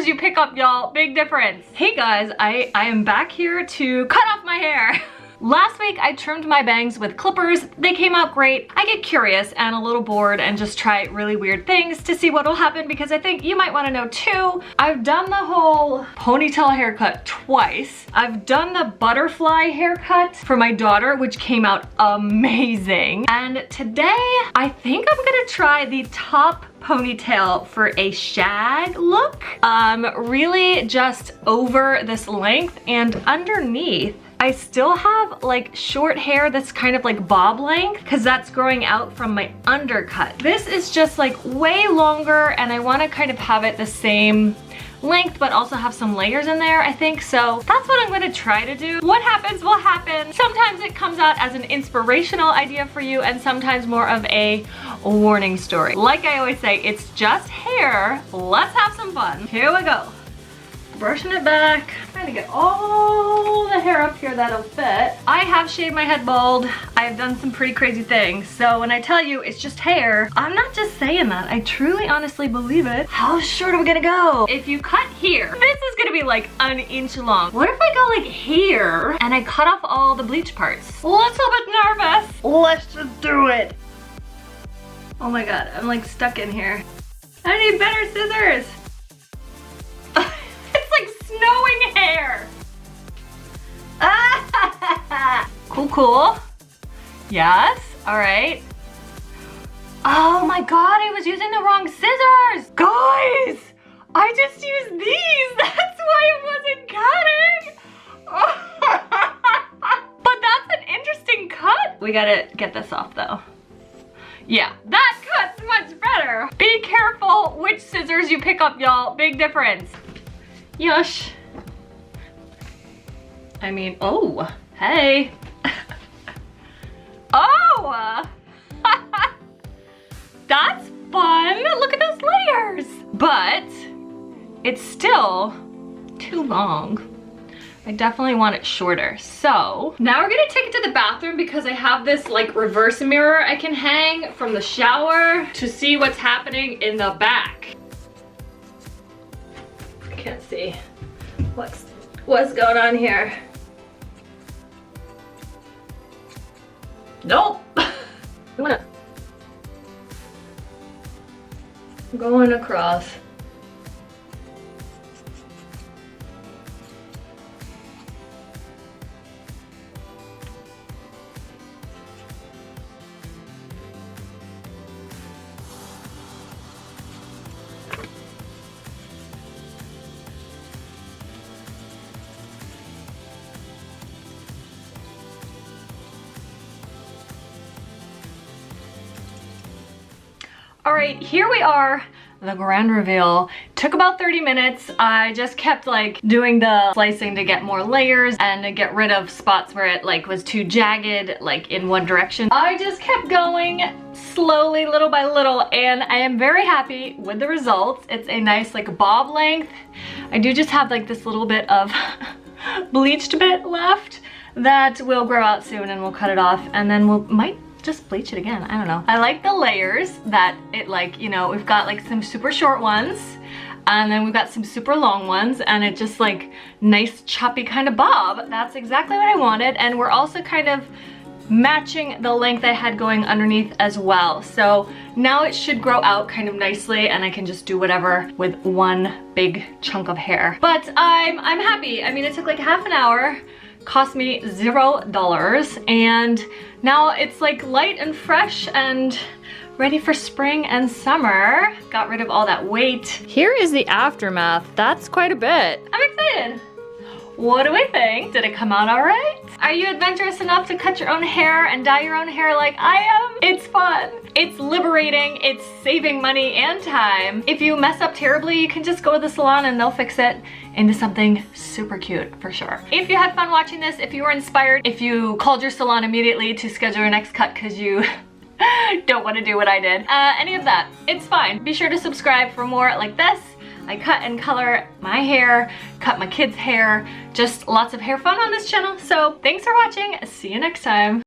scissors you pick up, y'all. Big difference. Hey guys, I am back here to cut off my hair. Last week I trimmed my bangs with clippers. They came out great. I get curious and a little bored and just try really weird things to see what will happen, because I think you might want to know too. I've done the whole ponytail haircut twice. I've done the butterfly haircut for my daughter, which came out amazing. And today I think I'm gonna try the top ponytail for a shag look. Really just over this length, and underneath I still have like short hair that's kind of like bob length, because that's growing out from my undercut. This is just like way longer, and I want to kind of have it the same length but also have some layers in there, I think. So that's what I'm going to try to do. What happens will happen. Sometimes it comes out as an inspirational idea for you, and sometimes more of a warning story. Like I always say, it's just hair. Let's have some fun. Here we go. Brushing it back, trying to get all the hair up here that'll fit. I have shaved my head bald. I've done some pretty crazy things. So when I tell you it's just hair, I'm not just saying that. I truly honestly believe it. How short are we gonna go? If you cut here, this is gonna be like an inch long. What if I go like here and I cut off all the bleach parts? Let's a bit nervous. Let's just do it. Oh my God, I'm like stuck in here. I need better scissors. Snowing hair. Cool, cool. Yes, all right. Oh my God, I was using the wrong scissors. Guys, I just used these. That's why it wasn't cutting. But that's an interesting cut. We gotta get this off though. Yeah, that cuts much better. Be careful which scissors you pick up, y'all. Big difference. Yush. I mean, oh, hey. Oh, that's fun. Look at those layers. But it's still too long. I definitely want it shorter. So now we're gonna take it to the bathroom, because I have this like reverse mirror I can hang from the shower to see what's happening in the back. Can't see what's going on here. Nope. I'm going across. All right, here we are, the grand reveal. Took about 30 minutes. I just kept like doing the slicing to get more layers and to get rid of spots where it like was too jagged, like in one direction. I just kept going slowly, little by little, and I am very happy with the results. It's a nice like bob length. I do just have like this little bit of bleached bit left that will grow out soon, and we'll cut it off, and then might just bleach it again. I don't know. I like the layers that it like, you know, we've got like some super short ones, and then we've got some super long ones, and it just like nice choppy kind of bob. That's exactly what I wanted. And we're also kind of matching the length I had going underneath as well. So now it should grow out kind of nicely, and I can just do whatever with one big chunk of hair. But I'm happy. I mean, it took like half an hour, cost me $0, and now it's like light and fresh and ready for spring and summer. Got rid of all that weight. Here is the aftermath. That's quite a bit. I'm excited. What do we think? Did it come out all right? Are you adventurous enough to cut your own hair and dye your own hair like I am? It's fun. It's liberating. It's saving money and time. If you mess up terribly, you can just go to the salon and they'll fix it into something super cute for sure. If you had fun watching this, if you were inspired, if you called your salon immediately to schedule your next cut because you don't want to do what I did, any of that, it's fine. Be sure to subscribe for more like this. I cut and color my hair, cut my kids' hair, just lots of hair fun on this channel. So thanks for watching. See you next time.